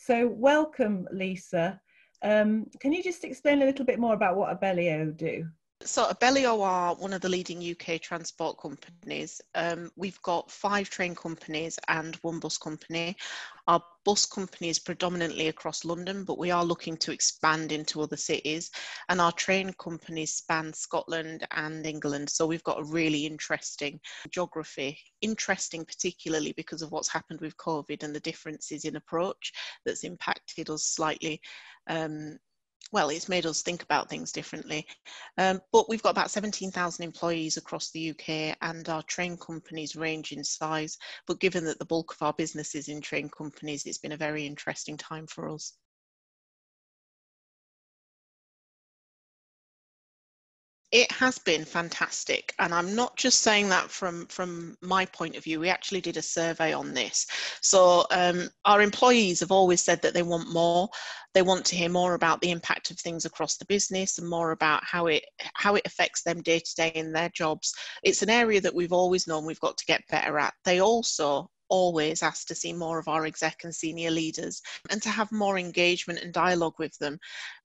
So welcome, Lisa. Can you just explain a little bit more about what Abellio do? So Abellio are one of the leading UK transport companies. We've got 5 train companies and 1 bus company. Our bus company is predominantly across London, but we are looking to expand into other cities. And our train companies span Scotland and England. So we've got a really interesting geography, interesting particularly because of what's happened with COVID and the differences in approach that's impacted us slightly. Well, it's made us think about things differently. But we've got about 17,000 employees across the UK, and our train companies range in size. But given that the bulk of our business is in train companies, it's been a very interesting time for us. It has been fantastic, and I'm not just saying that from my point of view. We actually did a survey on this. So our employees have always said that they want more. They want to hear more about the impact of things across the business and more about how it affects them day to day in their jobs. It's an area that we've always known we've got to get better at. They also always ask to see more of our exec and senior leaders and to have more engagement and dialogue with them.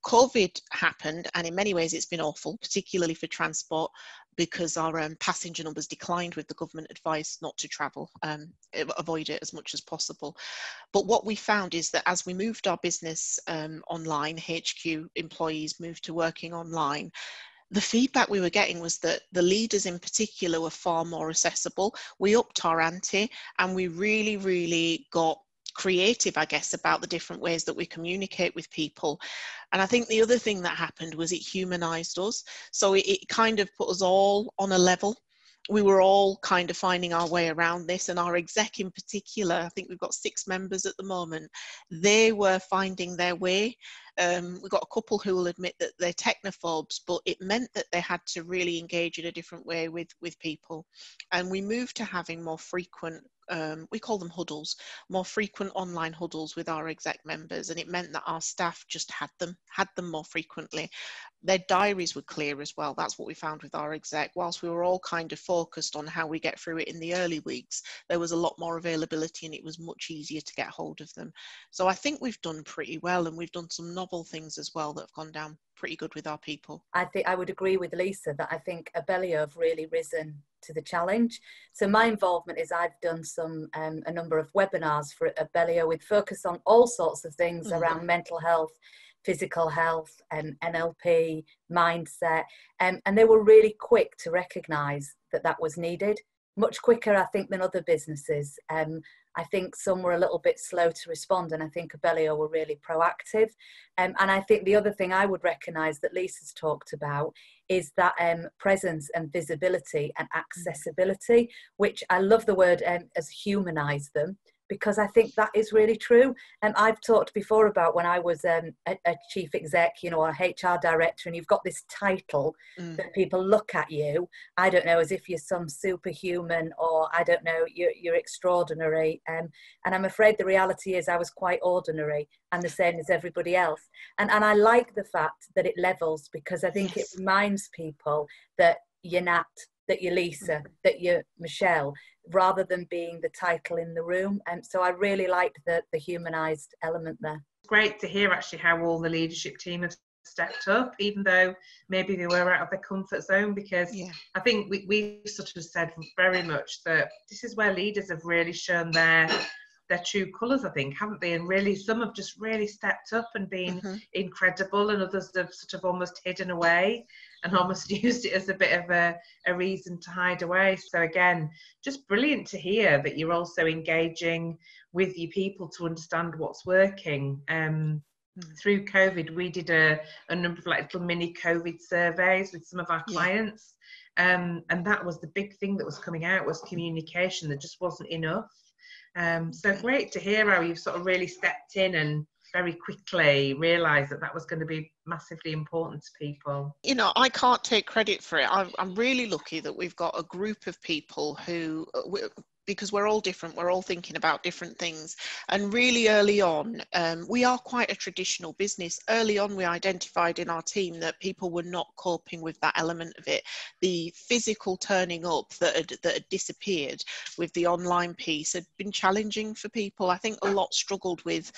COVID happened, and in many ways it's been awful, particularly for transport, because our passenger numbers declined with the government advice not to travel, avoid it as much as possible. But what we found is that as we moved our business online, HQ employees moved to working online, the feedback we were getting was that the leaders in particular were far more accessible. We upped our ante, and we really got creative, I guess, about the different ways that we communicate with people. And I think the other thing that happened was it humanized us. So it kind of put us all on a level. We were all kind of finding our way around this, and our exec in particular, I think we've got 6 members at the moment, they were finding their way. We've got a couple who will admit that they're technophobes, but it meant that they had to really engage in a different way with people. And we moved to having more frequent, we call them huddles, more frequent online huddles with our exec members, and it meant that our staff just had them more frequently. Their diaries were clear as well. That's what we found with our exec. Whilst we were all kind of focused on how we get through it in the early weeks, there was a lot more availability, and it was much easier to get hold of them. So I think we've done pretty well, and we've done some novel things as well that have gone down pretty good with our people. I think I would agree with Lisa that I think Abellio have really risen to the challenge. So my involvement is I've done some a number of webinars for Abellio with focus on all sorts of things around mental health, physical health, NLP, mindset, and they were really quick to recognise that that was needed, much quicker I think than other businesses. I think some were a little bit slow to respond, and I think Abellio were really proactive. And I think the other thing I would recognise that Lisa's talked about is that presence and visibility and accessibility, which I love the word as humanise them, because I think that is really true. And I've talked before about when I was a chief exec, you know, or HR director, and you've got this title that people look at you, I don't know, as if you're some superhuman, or I don't know, you're extraordinary. And I'm afraid the reality is I was quite ordinary and the same as everybody else. And I like the fact that it levels, because I think it reminds people that you're Nat, that you're Lisa, that you're Michelle, rather than being the title in the room. And so I really liked the humanised element there. Great to hear actually how all the leadership team have stepped up, even though maybe they were out of their comfort zone, because I think we sort of said very much that this is where leaders have really shown their true colours, I think, haven't they? And really, some have just really stepped up and been incredible, and others have sort of almost hidden away and almost used it as a bit of a reason to hide away. So again, just brilliant to hear that you're also engaging with your people to understand what's working. Through COVID, we did a number of like little mini COVID surveys with some of our clients, and that was the big thing that was coming out, was communication. There just wasn't enough. So great to hear how you've sort of really stepped in and very quickly realised that that was going to be massively important to people. You know, I can't take credit for it. I'm really lucky that we've got a group of people who, because we're all different, we're all thinking about different things. And really early on, we are quite a traditional business. Early on, we identified in our team that people were not coping with that element of it. The physical turning up that had disappeared with the online piece had been challenging for people. I think a lot struggled with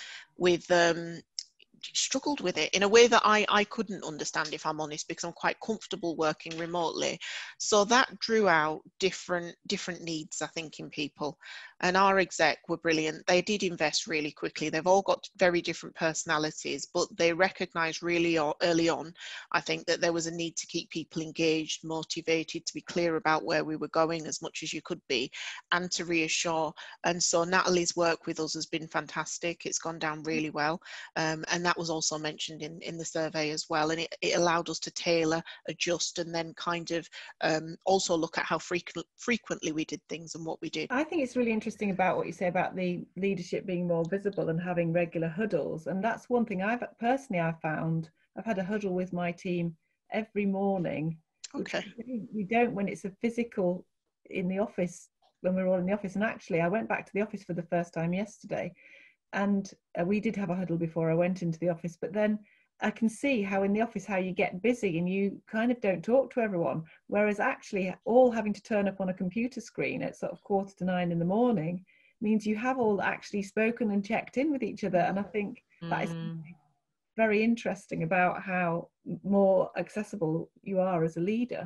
it in a way that I couldn't understand, if I'm honest, because I'm quite comfortable working remotely. So that drew out different needs, I think, in people. And our exec were brilliant. They did invest really quickly. They've all got very different personalities, but they recognised really early on, I think, that there was a need to keep people engaged, motivated, to be clear about where we were going as much as you could be, and to reassure. And so Natalie's work with us has been fantastic. It's gone down really well. And that was also mentioned in the survey as well. And it allowed us to tailor, adjust, and then kind of also look at how frequently we did things and what we did. I think it's really interesting about what you say about the leadership being more visible and having regular huddles. And that's one thing I've found. I've had a huddle with my team every morning. Okay. We don't when it's a physical in the office, when we're all in the office. And actually, I went back to the office for the first time yesterday, and we did have a huddle before I went into the office, but then I can see how in the office, how you get busy and you kind of don't talk to everyone. Whereas actually all having to turn up on a computer screen at sort of 8:45 in the morning means you have all actually spoken and checked in with each other. And I think that is very interesting about how more accessible you are as a leader.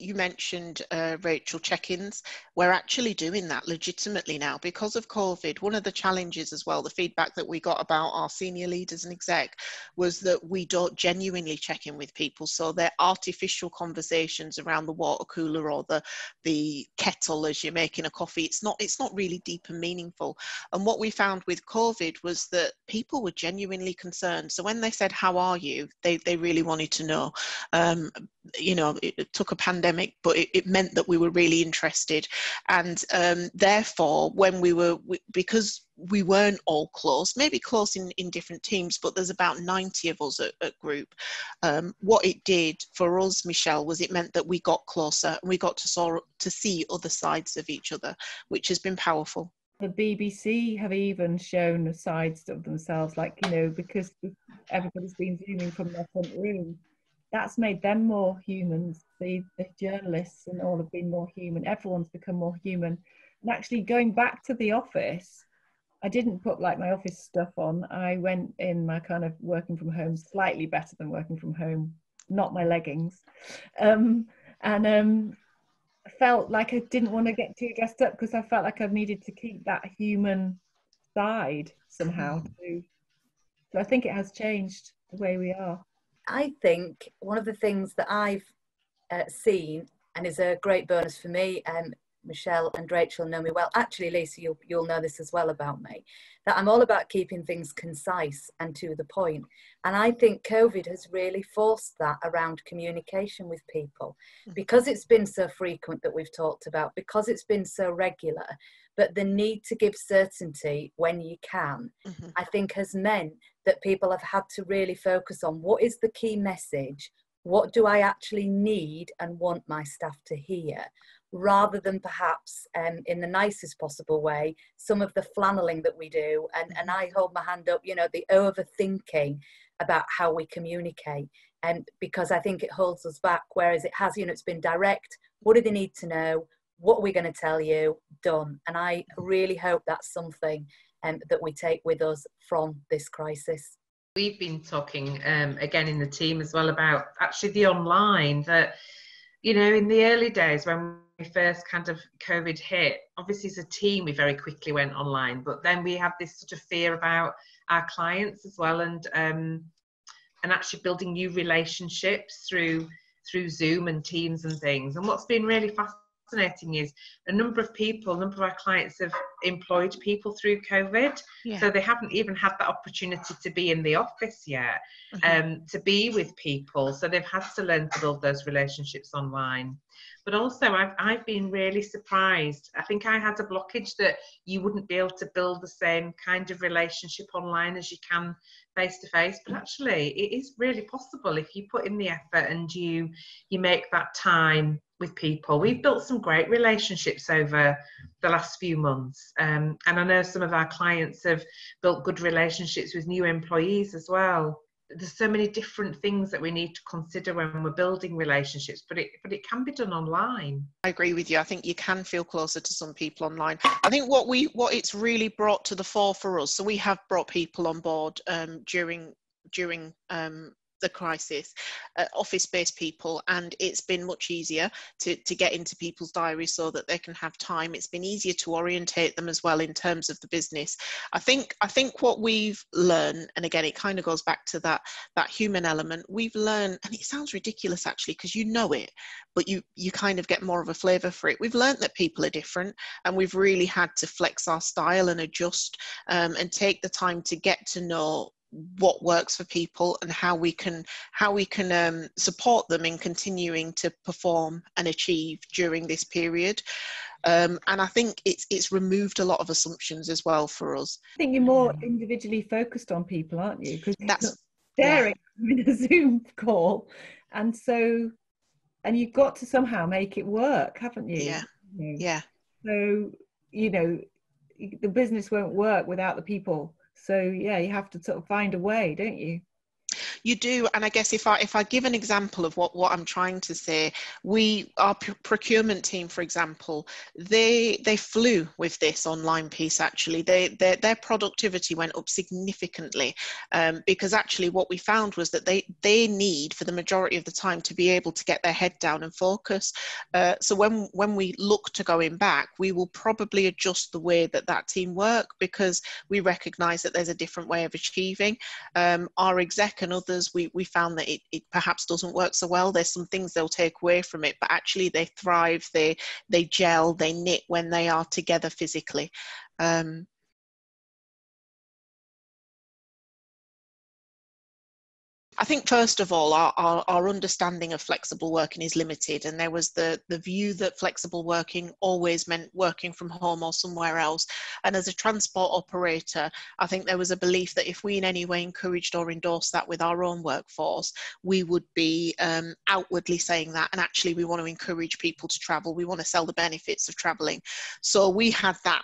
You mentioned, Rachel, check-ins. We're actually doing that legitimately now because of COVID. One of the challenges as well, the feedback that we got about our senior leaders and exec, was that we don't genuinely check in with people. So they're artificial conversations around the water cooler or the kettle as you're making a coffee. It's not really deep and meaningful. And what we found with COVID was that people were genuinely concerned. So when they said, "How are you?" they really wanted to know. You know, it took a pandemic, but it meant that we were really interested. And therefore, when because we weren't all close, maybe close in different teams, but there's about 90 of us at group. What it did for us, Michelle, was it meant that we got closer and we got to see other sides of each other, which has been powerful. The BBC have even shown sides of themselves, like, you know, because everybody's been zooming from their front room. That's made them more humans. The journalists and all have been more human. Everyone's become more human. And actually going back to the office, I didn't put like my office stuff on. I went in my kind of working from home, slightly better than working from home, not my leggings. I felt like I didn't want to get too dressed up because I felt like I needed to keep that human side somehow too. So I think it has changed the way we are. I think one of the things that I've seen, and is a great bonus for me, Michelle and Rachel know me well. Actually, Lisa, you'll know this as well about me, that I'm all about keeping things concise and to the point. And I think COVID has really forced that around communication with people, because it's been so frequent that we've talked about, because it's been so regular, but the need to give certainty when you can, I think has meant that people have had to really focus on what is the key message, what do I actually need and want my staff to hear, rather than perhaps in the nicest possible way, some of the flanneling that we do. And I hold my hand up, you know, the overthinking about how we communicate. And because I think it holds us back, whereas it has, you know, it's been direct. What do they need to know? What are we going to tell you? Done. And I really hope that's something that we take with us from this crisis. We've been talking again in the team as well about actually the online, that, you know, in the early days when we first kind of COVID hit, obviously as a team we very quickly went online, but then we had this sort of fear about our clients as well, and actually building new relationships through Zoom and Teams and things. And what's been really fascinating is a number of our clients have employed people through COVID, so they haven't even had that opportunity to be in the office yet, to be with people, so they've had to learn to build those relationships online. But also I've been really surprised. I think I had a blockage that you wouldn't be able to build the same kind of relationship online as you can face to face, but actually it is really possible if you put in the effort and you make that time with people. We've built some great relationships over the last few months, and I know some of our clients have built good relationships with new employees as well. There's so many different things that we need to consider when we're building relationships, but it can be done online. I agree with you. I think you can feel closer to some people online. I think what it's really brought to the fore for us, so we have brought people on board during the crisis, office-based people, and it's been much easier to get into people's diaries so that they can have time. It's been easier to orientate them as well in terms of the business. I think what we've learned, and again it kind of goes back to that human element, we've learned, and it sounds ridiculous actually because you know it, but you kind of get more of a flavour for it. We've learned that people are different, and we've really had to flex our style and adjust and take the time to get to know what works for people and how we can support them in continuing to perform and achieve during this period. And I think it's removed a lot of assumptions as well for us. I think you're more individually focused on people, aren't you? Because that's staring in a Zoom call, and you've got to somehow make it work, haven't you? Yeah. So the business won't work without the people. So yeah, you have to sort of find a way, don't you? You do, and I guess if I give an example of what I'm trying to say, our procurement team, for example, they flew with this online piece. Actually, their productivity went up significantly because actually what we found was that they need for the majority of the time to be able to get their head down and focus. So when we look to going back, we will probably adjust the way that team work because we recognise that there's a different way of achieving. Our exec and others, we found that it perhaps doesn't work so well. There's some things they'll take away from it, but actually they thrive, they gel, they knit when they are together physically. I think first of all, our understanding of flexible working is limited, and there was the view that flexible working always meant working from home or somewhere else. And as a transport operator, I think there was a belief that if we in any way encouraged or endorsed that with our own workforce, we would be outwardly saying that, and actually we want to encourage people to travel. We want to sell the benefits of traveling. So we had that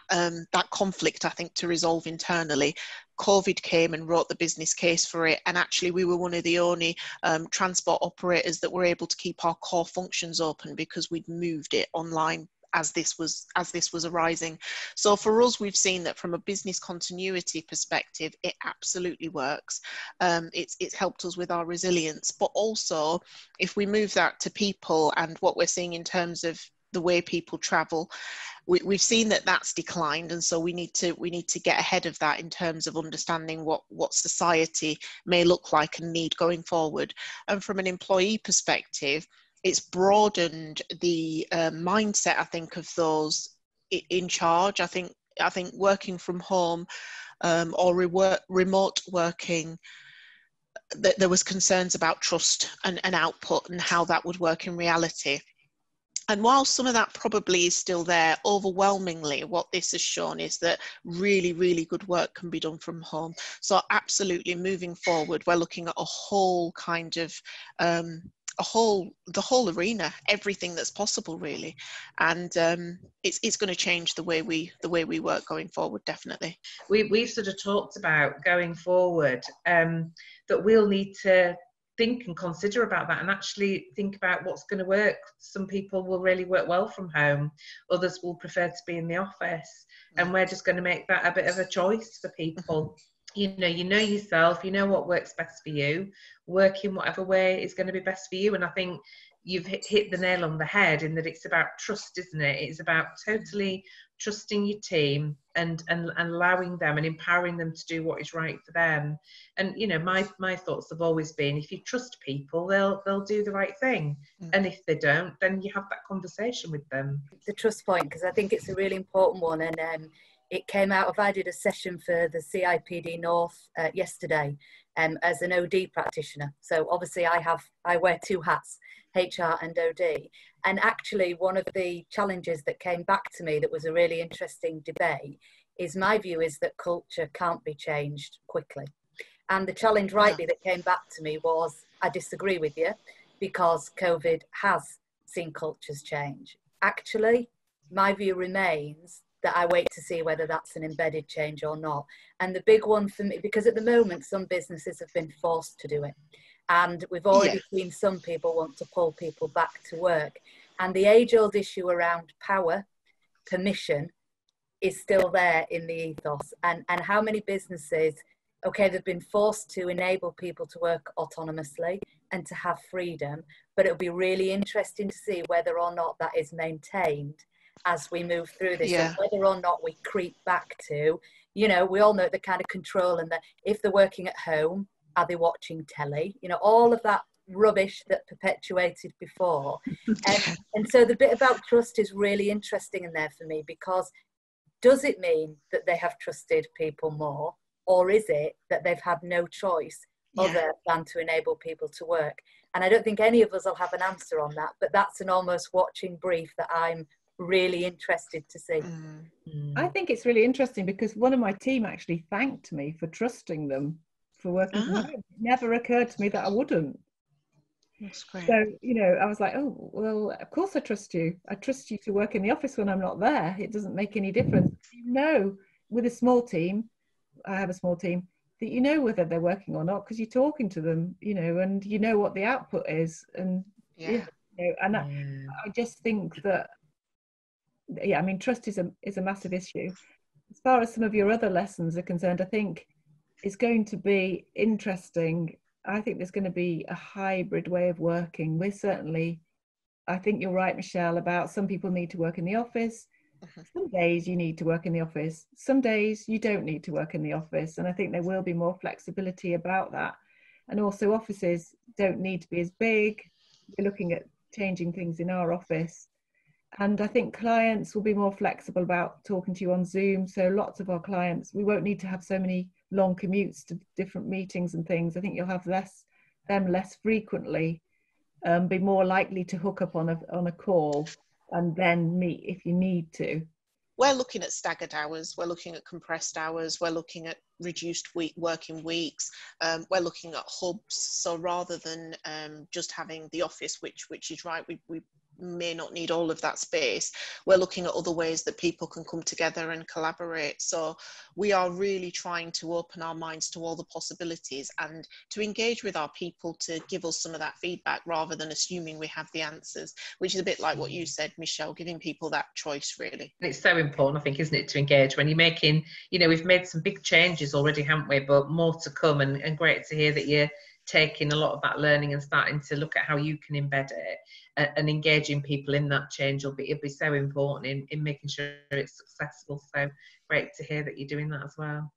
conflict, I think, to resolve internally. COVID came and wrote the business case for it, and actually we were one of the only transport operators that were able to keep our core functions open because we'd moved it online as this was arising. So for us, we've seen that from a business continuity perspective, it absolutely works. It's helped us with our resilience, but also if we move that to people and what we're seeing in terms of the way people travel, we've seen that that's declined, and so we need to get ahead of that in terms of understanding what society may look like and need going forward. And from an employee perspective, it's broadened the mindset, I think, of those in charge. I think working from home or remote working, there was concerns about trust and output and how that would work in reality. And while some of that probably is still there, overwhelmingly what this has shown is that really, really good work can be done from home. So absolutely moving forward, we're looking at a whole kind of, the whole arena, everything that's possible really. And it's going to change the way we work going forward, definitely. We've sort of talked about going forward that we'll need to think and consider about that and actually think about what's going to work. Some people will really work well from home, others will prefer to be in the office, and we're just going to make that a bit of a choice for people. You know yourself, you know what works best for you, work in whatever way is going to be best for you. And I think you've hit the nail on the head in that it's about trust, isn't it? It's about totally trusting your team and allowing them and empowering them to do what is right for them. And my thoughts have always been, if you trust people, they'll do the right thing. And if they don't, then you have that conversation with them. The trust point, because I think it's a really important one, and it came out of, I did a session for the CIPD North yesterday, as an OD practitioner. So obviously I wear two hats, HR and OD. And actually one of the challenges that came back to me that was a really interesting debate is my view is that culture can't be changed quickly. And the challenge rightly that came back to me was, I disagree with you, because COVID has seen cultures change. Actually, my view remains that I wait to see whether that's an embedded change or not. And the big one for me, because at the moment, some businesses have been forced to do it. And we've already seen some people want to pull people back to work. And the age-old issue around power, permission, is still there in the ethos. And how many businesses, okay, they've been forced to enable people to work autonomously and to have freedom, but it'll be really interesting to see whether or not that is maintained as we move through this, and whether or not we creep back to, you know, we all know the kind of control, and that if they're working at home, are they watching telly? You know, all of that rubbish that perpetuated before. And so the bit about trust is really interesting in there for me, because does it mean that they have trusted people more, or is it that they've had no choice other than to enable people to work? And I don't think any of us will have an answer on that, but that's an almost watching brief that I'm really interested to see. I think it's really interesting because one of my team actually thanked me for trusting them for working from home. It never occurred to me that I wouldn't. That's great. So, you know, I was like, oh, well, of course I trust you. I trust you to work in the office when I'm not there. It doesn't make any difference. You know, with a small team, I have a small team, that you know whether they're working or not because you're talking to them, you know, and you know what the output is. And you know, and I just think that, I mean, trust is a massive issue. As far as some of your other lessons are concerned, I think it's going to be interesting. I think there's going to be a hybrid way of working. We're certainly, I think you're right, Michelle, about some people need to work in the office. Some days you need to work in the office. Some days you don't need to work in the office. And I think there will be more flexibility about that. And also offices don't need to be as big. We're looking at changing things in our office. And I think clients will be more flexible about talking to you on Zoom. So lots of our clients, we won't need to have so many long commutes to different meetings and things. I think you'll have them less frequently, be more likely to hook up on a call and then meet if you need to. We're looking at staggered hours, we're looking at compressed hours, we're looking at reduced working weeks, we're looking at hubs. So rather than just having the office, which is right, we may not need all of that space, we're looking at other ways that people can come together and collaborate. So we are really trying to open our minds to all the possibilities and to engage with our people to give us some of that feedback rather than assuming we have the answers, which is a bit like what you said, Michelle, giving people that choice really. It's so important, I think, isn't it, to engage when you're making, you know, we've made some big changes already, haven't we, but more to come, and great to hear that you're taking a lot of that learning and starting to look at how you can embed it, and engaging people in that change it'll be so important in making sure it's successful. So great to hear that you're doing that as well.